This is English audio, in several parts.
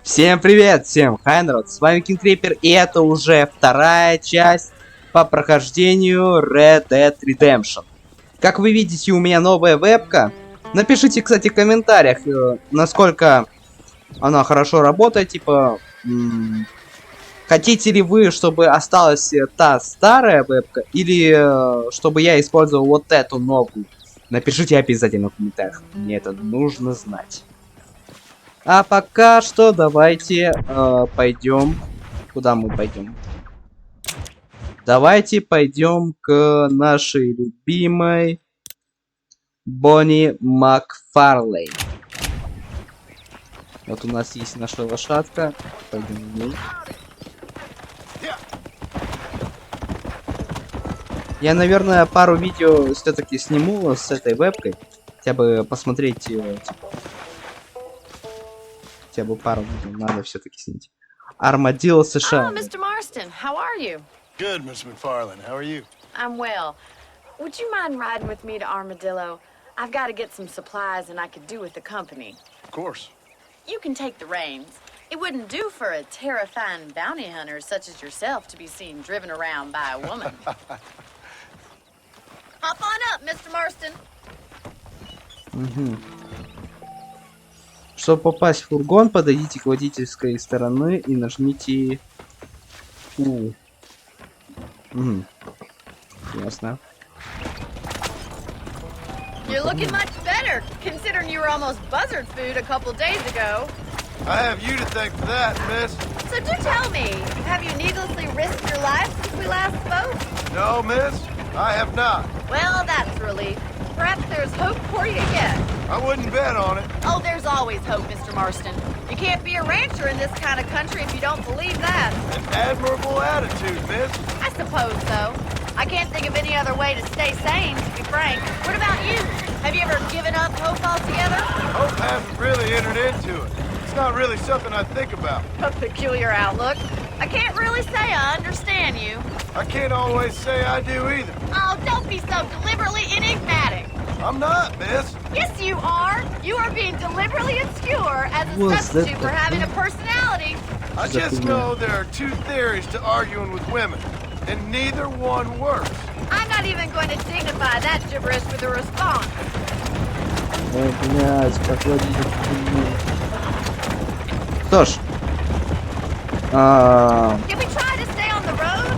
Всем привет, всем хай, народ, с вами Кингкрипер, и это уже вторая часть по прохождению Red Dead Redemption. Как вы видите, у меня новая вебка. Напишите, кстати, в комментариях, насколько она хорошо работает, типа, хотите ли вы, чтобы осталась та старая вебка, или чтобы я использовал вот эту новую. Напишите обязательно в комментариях, мне это нужно знать. А пока что давайте пойдем. Куда мы пойдем? Давайте пойдем к нашей любимой Бонни Макфарлейн. Вот у нас есть наша лошадка. Пойдем в ней. Я, наверное, пару видео все-таки сниму с этой вебкой. Хотя бы посмотреть, типа, хотя бы пару видео надо все-таки снять. Армадило США. Oh, Mr. Marston, how are you? Good, Miss McFarland. How are you? I'm well. Would you mind riding with me to Armadillo? I've got to get some supplies and I could do with the company. Of course. You can take the reins. It wouldn't do for a terrifying bounty hunter such as yourself to be seen driven around by a woman. Hop on up, Mr. Marston. Чтобы попасть в фургон, подойдите к водительской стороны и нажмите У. Ясно. You're looking much better, considering you were almost buzzard food a couple days ago. I have you to thank for that, miss. So do tell me, have you needlessly risked your life since we last spoke? No, miss, I have not. Well, that's a relief. Perhaps there's hope for you yet. I wouldn't bet on it. Oh, there's always hope, Mr. Marston. You can't be a rancher in this kind of country if you don't believe that. An admirable attitude, miss. I suppose so. I can't think of any other way to stay sane, to be frank. What about you? Have you ever given up hope altogether? Hope hasn't really entered into it. It's not really something I think about. A peculiar outlook. I can't really say I understand you. I can't always say I do either. Oh, don't be so deliberately enigmatic. I'm not, miss. Yes, you are. You are being deliberately obscure as a What's substitute that? for having a personality. I just know there are two theories to arguing with women, and neither one works. I'm not even going to dignify that gibberish with a response. Ой, блядь, как водитель. Что ж. Can we try to stay on the road?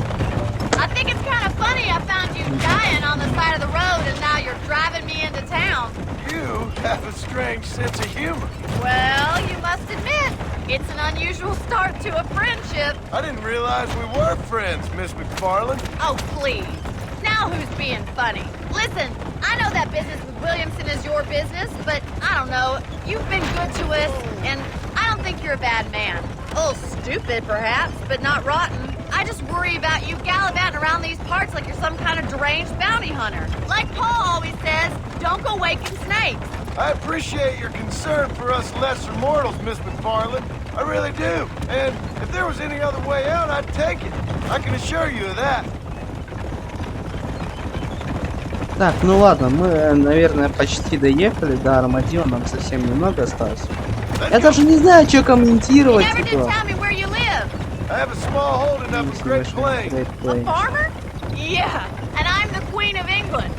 I think it's kind of funny I found you dying on the side of the road and now you're driving me into town. You have a strange sense of humor. Well, you must admit, it's an unusual start to a friendship. I didn't realize we were friends, Miss McFarland. Oh, please. Now who's being funny? Listen, I know that business with Williamson is your business, but I don't know. You've been good to us, and I don't think you're a bad man. A little stupid, perhaps, but not rotten. I just worry about you gallivanting around these parts like you're some kind of deranged bounty hunter. Like Paul always says, don't go waking snakes. I appreciate your concern for us lesser mortals, Miss McFarland. I really do. And if there was any other way out, I'd take it. I can assure you of that. Так, ну ладно, мы, наверное, почти доехали до Армадило, нам совсем немного осталось. Я даже не знаю, что You комментировать, never did типа. tell me where you live. I have a small holding up in Great Plains. A farmer? Yeah, and I'm the Queen of England.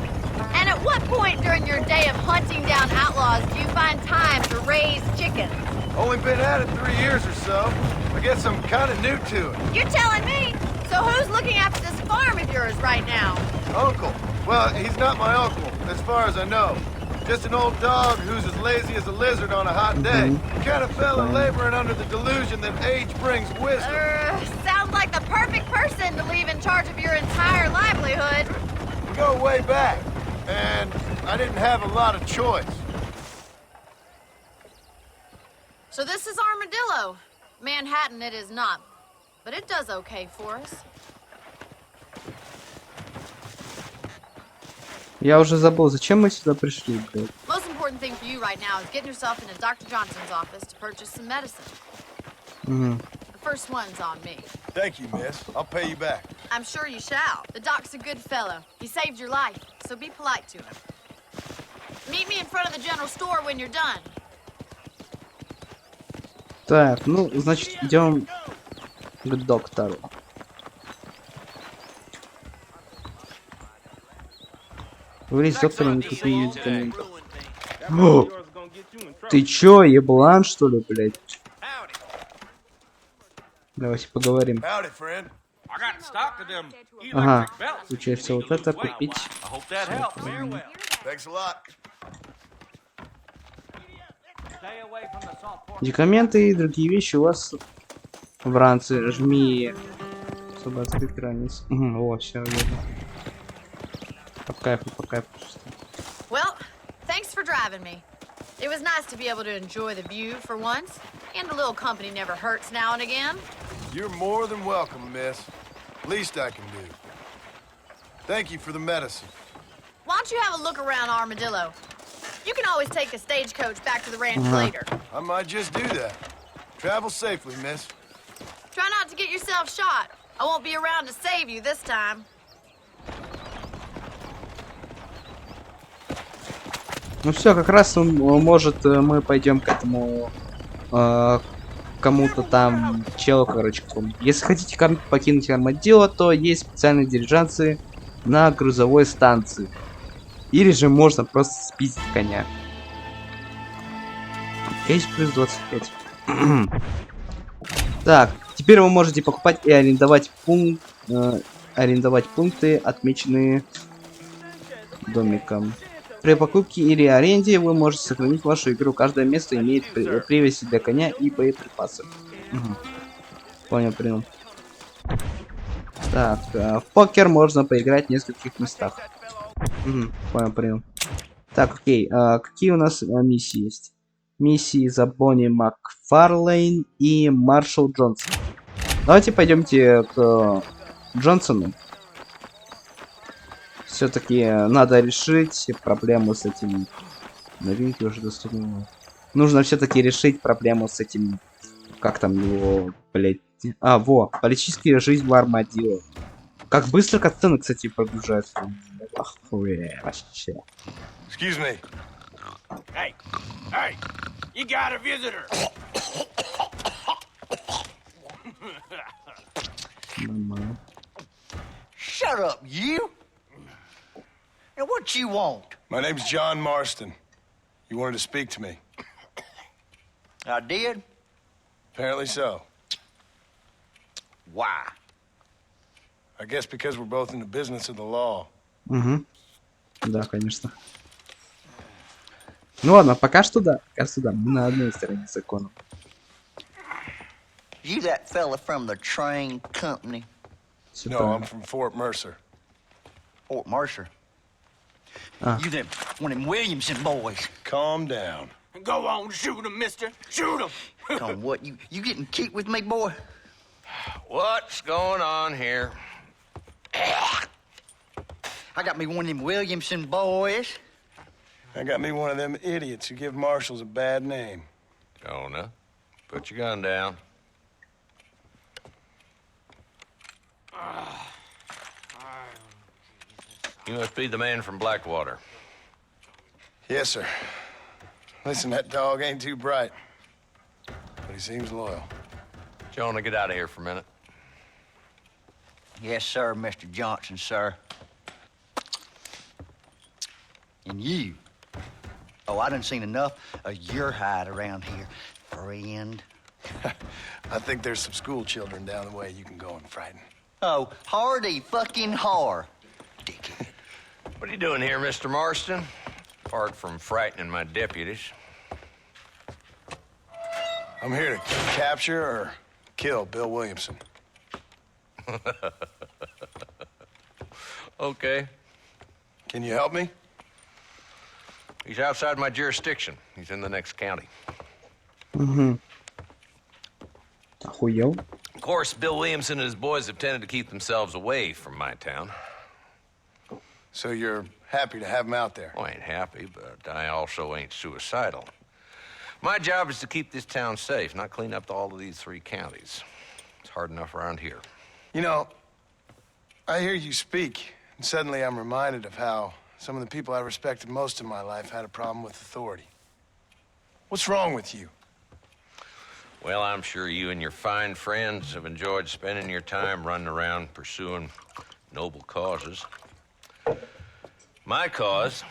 And at what point during your day of hunting down outlaws do you find time to raise chickens? Only been at it 3 years or so. I guess I'm kind of new to it. You're telling me? So who's looking after this farm of yours right now? Uncle. Well, he's not my uncle, as far as I know. Just an old dog who's as lazy as a lizard on a hot day. Kind of fella laboring under the delusion that age brings wisdom. Sounds like the perfect person to leave in charge of your entire livelihood. We go way back, and I didn't have a lot of choice. So this is Armadillo. Manhattan it is not, but it does okay for us. Я уже забыл, зачем мы сюда пришли, блядь. Most important thing for you right now is getting yourself into Dr. Johnson's office to purchase some medicine. The first one's on me. Thank you, miss. I'll pay you back. I'm sure you shall. The doc's a good fellow. He saved your life, so be polite to him. Meet me in front of the general store when you're done. Так, ну, значит, идем к доктору. Говори с доктором, не купи медикаментов. О, ты чё, еблан, что ли, блядь? Давайте поговорим. Howdy, friend. Ага, включай все вот это, купить. Thanks a lot. Медикаменты и другие вещи у вас в ранце. Жми, чтобы открыть границ. О, все, видно. По кайфу, по кайфу. Well, thanks for driving me. It was nice to be able to enjoy the view for once, and a little company never hurts now and again. You're more than welcome, miss. Least I can do. Thank you for the medicine. Why don't you have a look around Armadillo? You can always take a stagecoach back to the ranch later. I might just do that. Travel safely, miss. Try not to get yourself shot. I won't be around to save you this time. Ну все, как раз может мы пойдем к этому кому-то там челу, короче. Если хотите покинуть Армадило, то есть специальные дилижансы на грузовой станции. Или же можно просто спиздить коня. Есть плюс 25. Так, теперь вы можете покупать и арендовать пункты, отмеченные домиком. При покупке или аренде вы можете сохранить вашу игру. Каждое место имеет привязи для коня и боеприпасы. Понял, принял. Так, в покер можно поиграть в нескольких местах. Понял, принял. Так, окей. Какие у нас миссии есть? Миссии за Бонни Макфарлейн и Маршал Джонсон. Давайте пойдемте к Джонсону. Все-таки надо решить проблему с этим. Новинки уже доступны. Нужно все-таки решить проблему с этим. Как там его, блять. Во, политическая жизнь в Армадило. Как быстро катсцены, кстати, прогружаются. Охуеть, вообще. Excuse me. Hey, hey, you got a visitor. Нормально. Shut up, you! And what you want? My name's John Marston. You wanted to speak to me. I did? Apparently so. Why? I guess because we're both in the business of the law. Да, конечно. Ну ладно, пока что да. Пока что да. Мы на одной стороне закона. You that fella from the train company? No, I'm from Fort Mercer. Fort Mercer? You them one of them Williamson boys. Calm down. Go on, shoot him, mister. Shoot him. Come on, what? You getting cute with me, boy? What's going on here? I got me one of them Williamson boys. I got me one of them idiots who give marshals a bad name. Jonah, put your gun down. You must be the man from Blackwater. Yes, sir. Listen, that dog ain't too bright, but he seems loyal. Jonah, get out of here for a minute. Yes, sir, Mr. Johnson, sir. And you. Oh, I done seen enough of your hide around here, friend. I think there's some school children down the way you can go and frighten. Oh, hardy fucking har. Dickhead. What are you doing here, Mr. Marston? Apart from frightening my deputies. I'm here to capture or kill Bill Williamson. Okay. Can you help me? He's outside my jurisdiction. He's in the next county. Охуел. Of course, Bill Williamson and his boys have tended to keep themselves away from my town. So you're happy to have him out there? Well, I ain't happy, but I also ain't suicidal. My job is to keep this town safe, not clean up all of these 3 counties. It's hard enough around here. You know, I hear you speak, and suddenly I'm reminded of how some of the people I respected most in my life had a problem with authority. What's wrong with you? Well, I'm sure you and your fine friends have enjoyed spending your time running around pursuing noble causes. My cause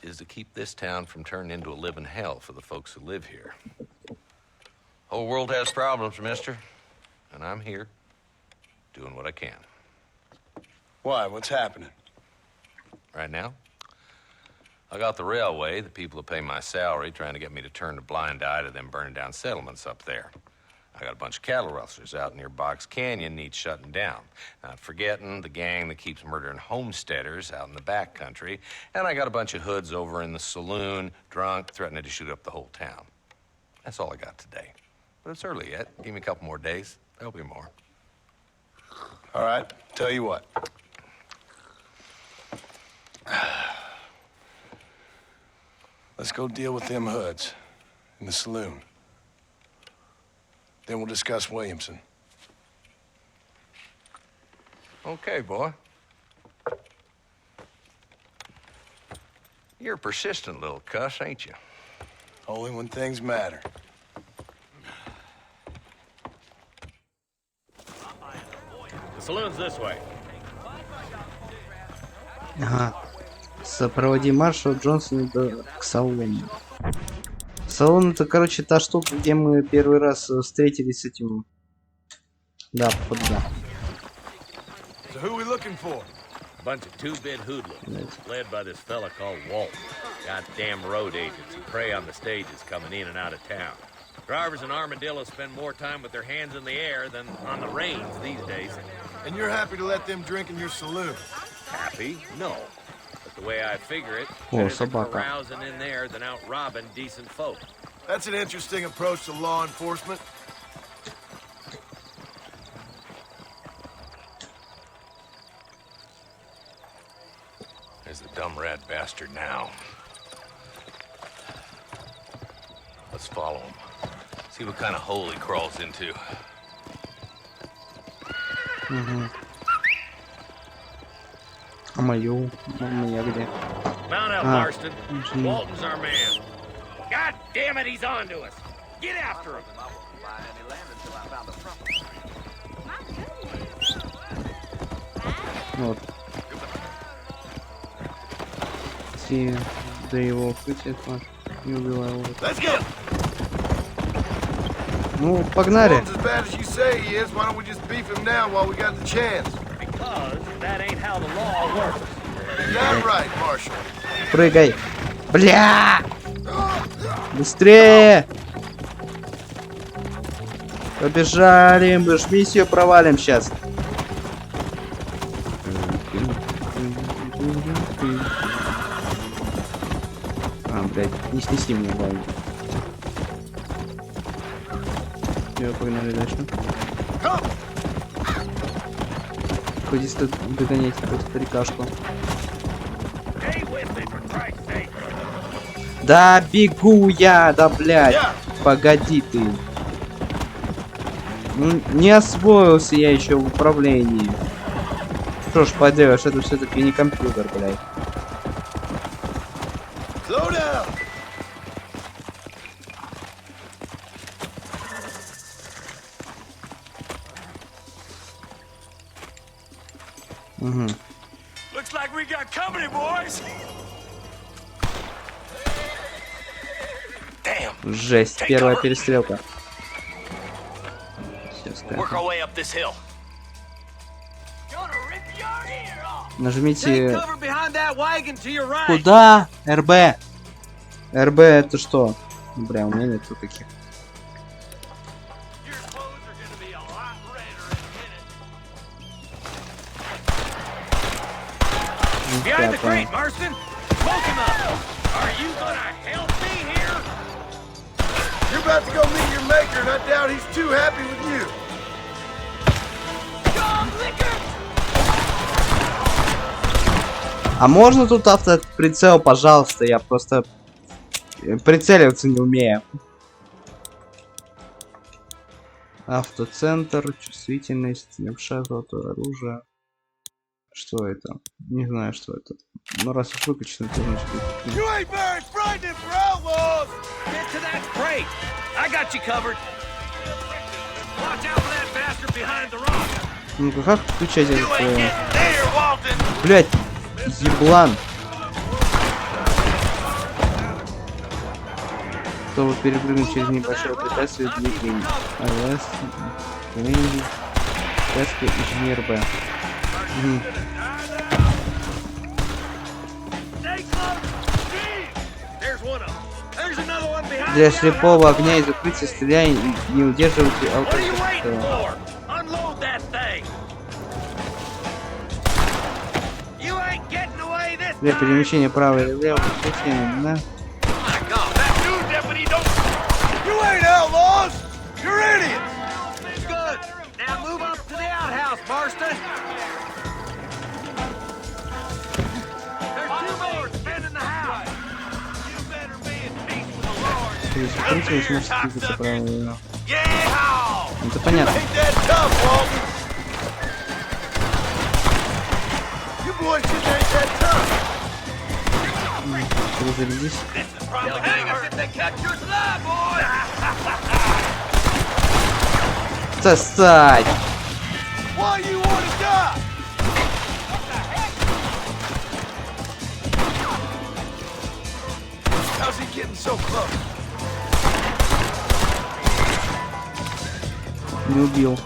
is to keep this town from turning into a living hell for the folks who live here. Whole world has problems, mister, and I'm here doing what I can. Why? What's happening? Right now, I got the railway, the people who pay my salary, trying to get me to turn a blind eye to them burning down settlements up there. I got a bunch of cattle rustlers out near Box Canyon needs shutting down. Not forgetting the gang that keeps murdering homesteaders out in the back country. And I got a bunch of hoods over in the saloon, drunk, threatening to shoot up the whole town. That's all I got today. But it's early yet. Give me a couple more days. There'll be more. All right, tell you what. Let's go deal with them hoods in the saloon. Then we'll discuss Williamson. Okay, boy. You're a persistent little cuss, ain't you? Only when things matter. The saloon's this way. Ага. Сопроводи маршала Джонсона к салону. Салон это, короче, та штука, где мы первый раз встретились с этим. Да, походу, да. So who we looking for? Bunch of two-bit hoodlums, led by this fella called Walt. Goddamn road agents who prey on the stages coming in and out of town. Drivers in Armadillo spend more time with their hands in the air than on the reins these days. And you're happy to let them drink in your saloon? Happy? No. But the way I figure it, О, better than собака. carousing in there than out robbing decent folk. That's an interesting approach to law enforcement. There's the dumb rat bastard now. Let's follow him. See what kind of hole he crawls into. Угу. А мою? Моя где? Mount up, Ah. Marston. Walton's our man. God damn it, he's on to us. Get after him. Вот. Си до его укрытия, не убивай его. Let's go! Ну, погнали. If as bad as you say he is, why don't we just beef him now while we got the chance? Because that ain't how the law works. Yeah, right, Marshal. Прыгай. Бля! Быстрее! Побежали, мы ж миссию провалим сейчас. А, блядь, не снеси мне главное. Все, погнали дальше. Ходи догонять какую-то старикашку. Да бегу я, да блядь. Погоди ты. Ну, не освоился я еще в управлении. Что ж поделаешь, это все-таки не компьютер, блядь. Угу. Жесть, первая перестрелка. Сейчас, нажмите... Куда? РБ. РБ это что? Бля, у меня нету таких. Behind the crate, Marston! Smoke him up! Are you gonna help me here? You're about to go meet your maker, and I doubt he's too happy with you. А можно тут автоприцел, пожалуйста? Я просто прицеливаться не умею. Автоцентр, чувствительность, левша, золотое оружие. Что это? Не знаю, что это. Но раз уж выкачано, то значит... Ну-ка, как включать этот... Блять, еблан. Чтобы перепрыгнуть через небольшое препятствие, двигатель АВС, связка инженер Б. Для слепого огня из укрытия стреляй и не удерживайте алкоголь. Для перемещения права или лево, на. Это понятно. Разрядись. Сосать! Не убил.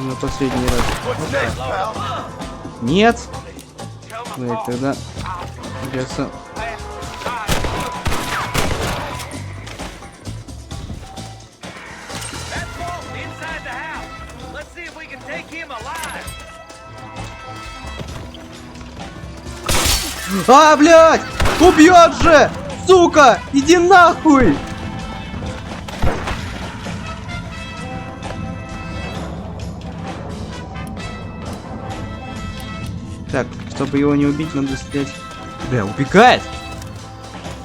На последний раз. Нет. Блять, тогда придется. А, блядь! Убьет же! Сука! Иди нахуй! Так, чтобы его не убить, надо стрелять. Бля, убегает!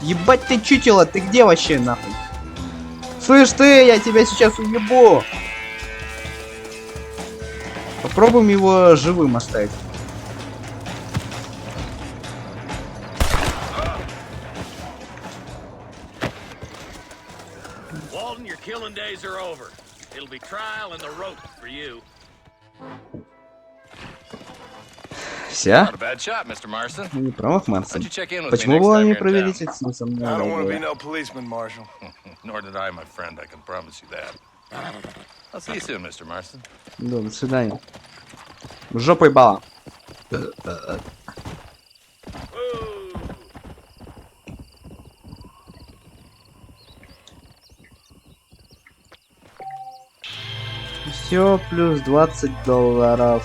Ебать ты чучело, ты где вообще нахуй? Слышь ты, я тебя сейчас уебу! Попробуем его живым оставить. Вся? Не промах, Марсон. Почему вы не проверите со мной? Да, до свидания. Жопой бала. Все, плюс $20.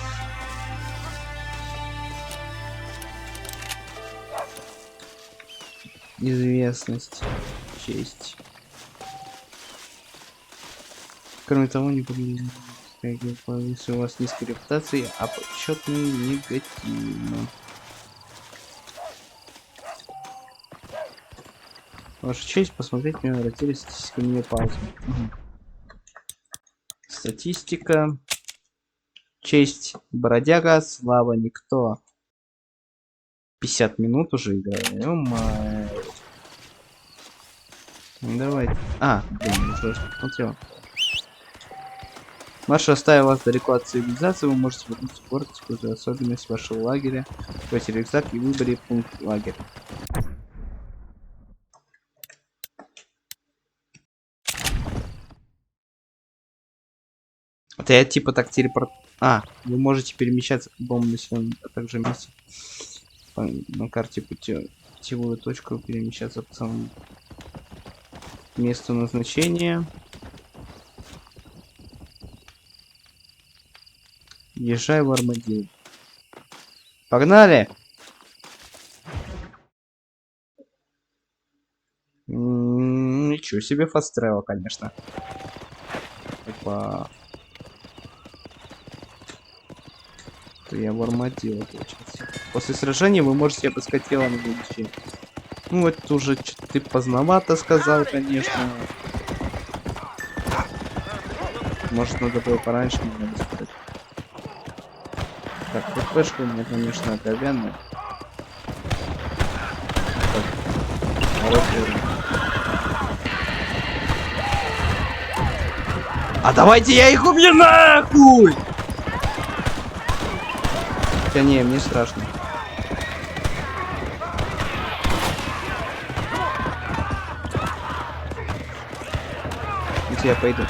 Известность, честь. Кроме того, не поговорим, если у вас низкая репутация, а почетный негативно. Ваша честь, посмотреть мне на разделе статистика мне паузу. Статистика. Честь бродяга, слава никто. 50 минут уже играем. Ё-моё. Давай. А, блин, уже посмотрел. Маша оставила вас далеко от цивилизации, вы можете вернуться в город, используя особенность вашего лагеря, откройте рюкзак и выбери пункт лагеря. Это я типа так телепорт... А, вы можете перемещаться к любому населенному, а также месте на карте путевую точку, перемещаться по самому месту назначения. Езжай в Армадилл. Погнали! Ничего себе фаст-тревел, конечно. Опа. Я в Армадилл, получается. После сражения вы можете обыскать тело на будущее. Ну, это уже ты поздновато сказал, конечно. Может, надо было пораньше меня рассказать. Так, ППшка у меня, конечно, оговянная. А давайте я их убью нахуй! Хотя не, мне страшно. Где я пойду?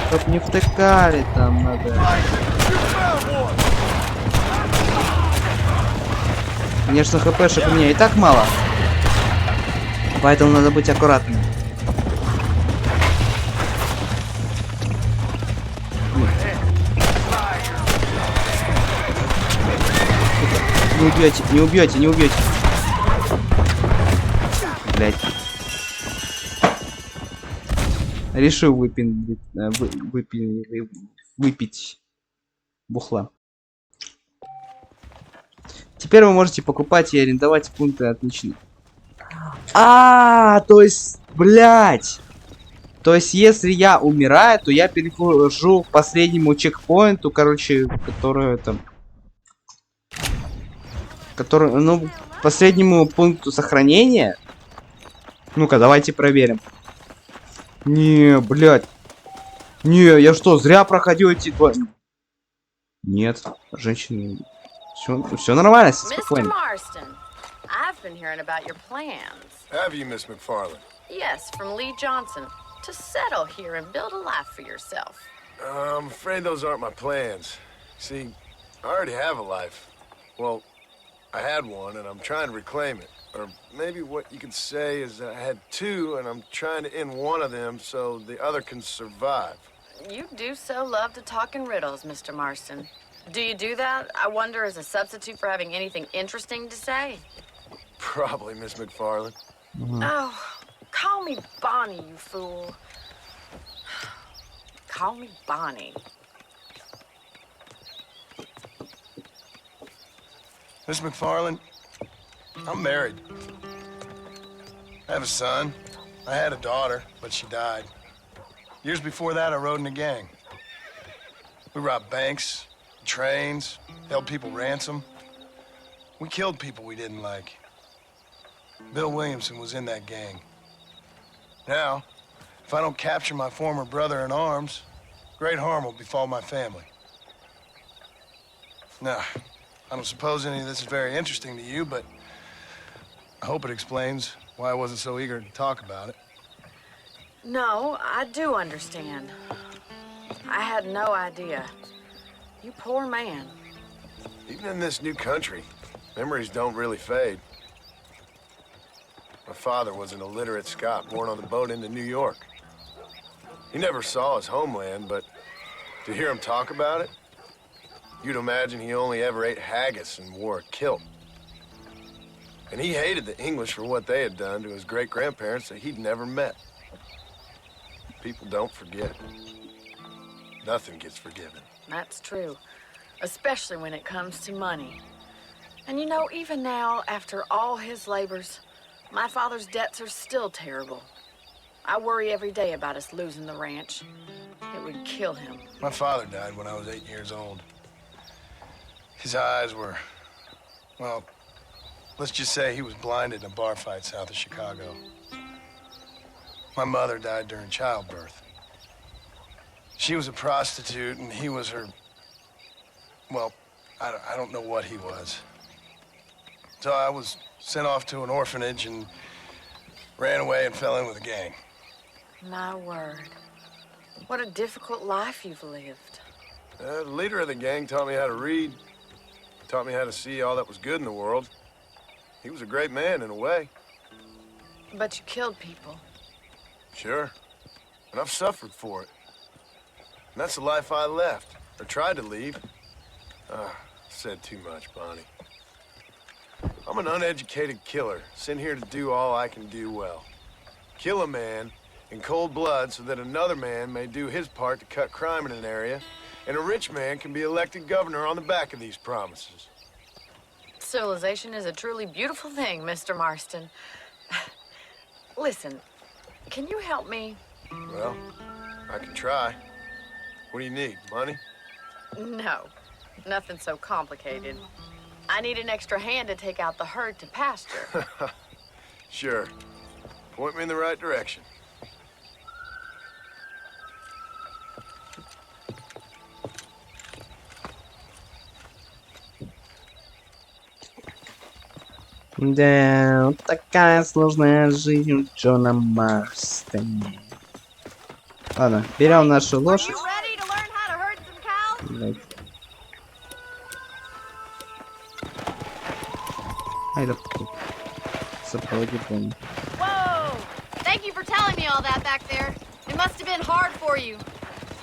Чтоб не втыкали там надо. Конечно, хпшек у меня и так мало. Поэтому надо быть аккуратным. Не убьете, не убьете, не убьете. Блять. Решил выпить бухла. Теперь вы можете покупать и арендовать пункты отлично. То есть, блять. То есть, если я умираю, то я перехожу к последнему чекпоинту, короче, который там... ну, последнему пункту сохранения. Ну-ка, давайте проверим. Не, блядь. Не, я что, зря проходил эти два... Нет, женщины... Все нормально, все спокойно. I've been hearing about your plans. Have you, Miss McFarland? Yes, from Lee Johnson. To settle here and build a life for yourself. I'm afraid those aren't my plans. See, I already have a life. Well, I had one, and I'm trying to reclaim it. Or maybe what you could say is that I had two, and I'm trying to end one of them so the other can survive. You do so love to talk in riddles, Mr. Marston. Do you do that, I wonder, as a substitute for having anything interesting to say? Probably, Miss McFarland. Oh, call me Bonnie, you fool. Call me Bonnie. Miss McFarland, I'm married. I have a son. I had a daughter, but she died. Years before that, I rode in a gang. We robbed banks, trains, held people ransom. We killed people we didn't like. Bill Williamson was in that gang. Now, if I don't capture my former brother in arms, great harm will befall my family. Now, I don't suppose any of this is very interesting to you, but I hope it explains why I wasn't so eager to talk about it. No, I do understand. I had no idea. You poor man. Even in this new country, memories don't really fade. My father was an illiterate Scot born on the boat into New York. He never saw his homeland, but to hear him talk about it, you'd imagine he only ever ate haggis and wore a kilt. And he hated the English for what they had done to his great-grandparents that he'd never met. People don't forget. Nothing gets forgiven. That's true, especially when it comes to money. And you know, even now, after all his labors, my father's debts are still terrible. I worry every day about us losing the ranch. It would kill him. My father died when I was 8 years old. His eyes were, well, let's just say he was blinded in a bar fight south of Chicago. My mother died during childbirth. She was a prostitute and he was her, well, I don't know what he was. So I was sent off to an orphanage and ran away and fell in with a gang. My word. What a difficult life you've lived. The leader of the gang taught me how to read, taught me how to see all that was good in the world. He was a great man in a way. But you killed people. Sure. And I've suffered for it. And that's the life I left, or tried to leave. Said too much, Bonnie. I'm an uneducated killer, sent here to do all I can do well. Kill a man in cold blood so that another man may do his part to cut crime in an area, and a rich man can be elected governor on the back of these promises. Civilization is a truly beautiful thing, Mr. Marston. Listen, can you help me? Well, I can try. What do you need, money? No, nothing so complicated. I need an extra hand to take out the herd to pasture. Sure. Point me in the right direction. Да, вот такая сложная жизнь у Джона Марстона. Ладно, берем нашу Are лошадь. you ready to learn how to herd some cows? Давайте. Ай да сапоги помню. Whoa! Thank you for telling me all that back there. It must have been hard for you.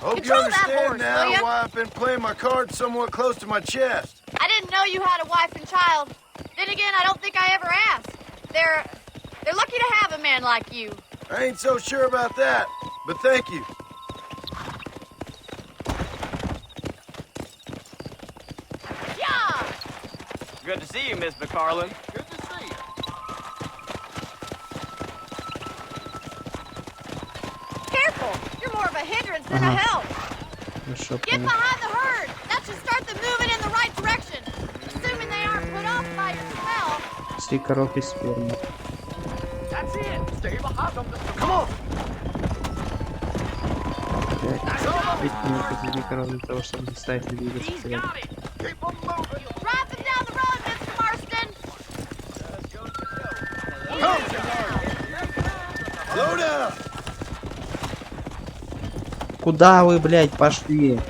Hope you Control that understand horse, will now ya? why I've been playing my cards somewhat close to my chest. I didn't know you had a wife and child. Then again, I don't think I ever asked. They're lucky to have a man like you. I ain't so sure about that, but thank you. Yeah! Good to see you, Miss McFarland. Good to see you. Careful! You're more of a hindrance than a help. Хорошо, Get понял. behind the herd. That should start them moving in the right direction. Assuming they aren't put off by your smell. 3 коробки спермы. That's it. Stay behind them. Come on. 5 минут для коробки для того, чтобы заставить людей двигаться вперед. Got it. Keep them moving. Drive them down the road, Mr. Marston. Slow down. Куда вы, блядь, пошли?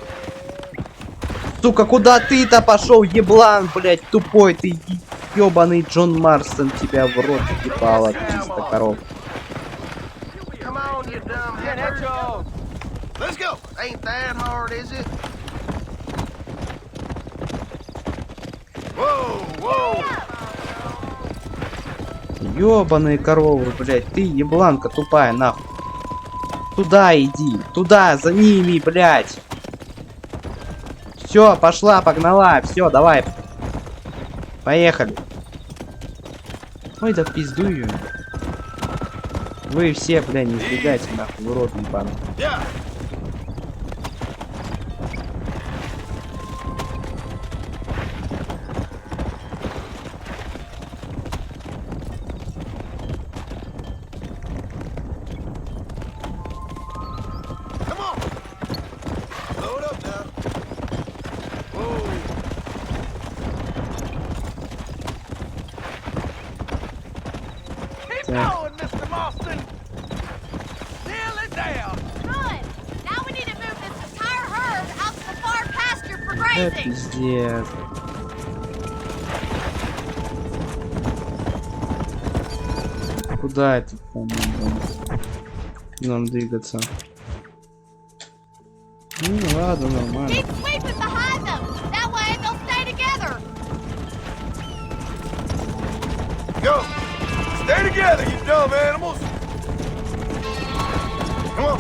Сука, куда ты-то пошел, еблан, блядь, тупой ты, ебаный Джон Марстон, тебя в рот ебало, чисто коров. Come on, you dumb head. Let's go. Ain't that hard, is it? Whoa, whoa. Ёбаные коровы, блядь, ты ебланка тупая, нахуй. Туда иди, туда, за ними, блядь. Все, пошла, погнала, все, давай. Поехали. Ой, да в пизду ее. Вы все, бля, не сбегайте, нахуй, урод ебаный. Yeah. Come on. Slow it up now. Whoa. Keep Yeah. going, Mr. Marston. Nail it down. Good. Now we need to move this entire herd out to the far pasture for Да grazing. пиздец. Куда это нам двигаться? Ну ладно, нормально. Keep sweeping behind them. That way they'll stay together. Go. Stay together, you dumb animals. Come on.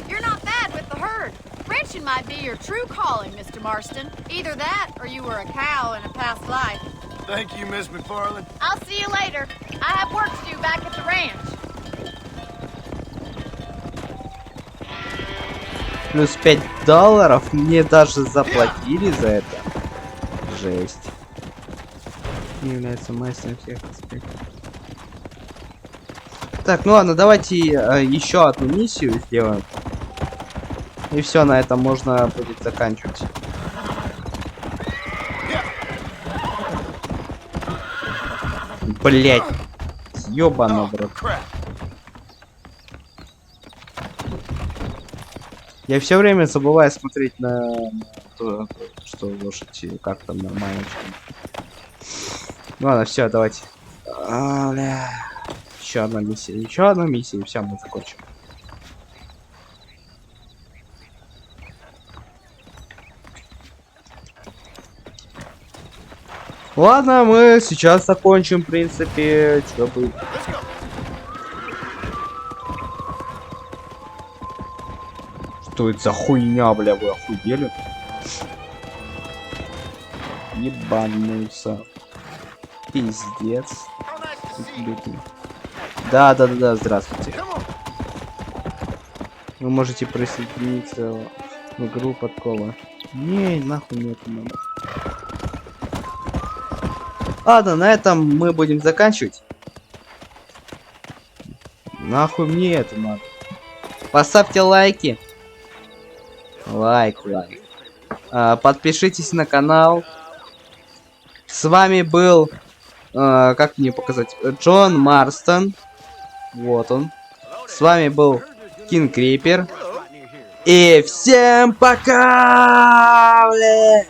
You're not bad with the herd. Ranching might be your true calling, Mr. Marston. Either that, or you were a cow in a past life. Thank you, Miss McFarland. I'll see you later. I have work to do back at the ranch. Плюс $5 мне даже заплатили за это. Жесть. Не является мастером всех аспектов. Так, ну ладно, давайте еще одну миссию сделаем. И все, на этом можно будет заканчивать. Блять. Ёбано, брат. Crap. Я все время забываю смотреть на то, что лошадь как там нормально. Ну ладно, все, давайте. Еще одна миссия, и все, мы закончим. Ладно, мы сейчас закончим, в принципе, что будет. Что это за хуйня, бля, вы охуели? Ебанулся. Пиздец. Да, здравствуйте. Вы можете присоединиться в игру подкова. Не, нахуй нет, надо. Ладно, на этом мы будем заканчивать. Нахуй мне это надо? Поставьте лайки. Лайк. Подпишитесь на канал. С вами был, как мне показать, Джон Марстон. Вот он. С вами был Кинг Крипер. И всем пока! Бля!